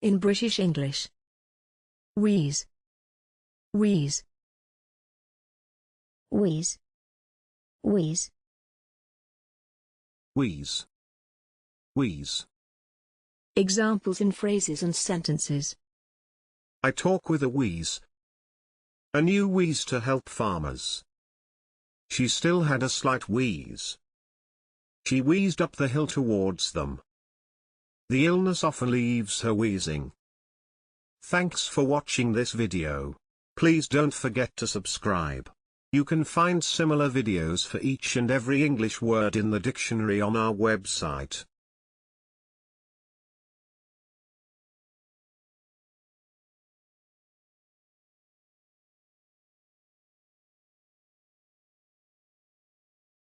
In British English. Wheeze. Wheeze. Wheeze. Wheeze. Wheeze. Wheeze. Examples in phrases and sentences. I talk with a wheeze. A new wheeze to help farmers. She still had a slight wheeze. She wheezed up the hill towards them. The illness often leaves her wheezing. Thanks for watching this video. Please don't forget to subscribe. You can find similar videos for each and every English word in the dictionary on our website.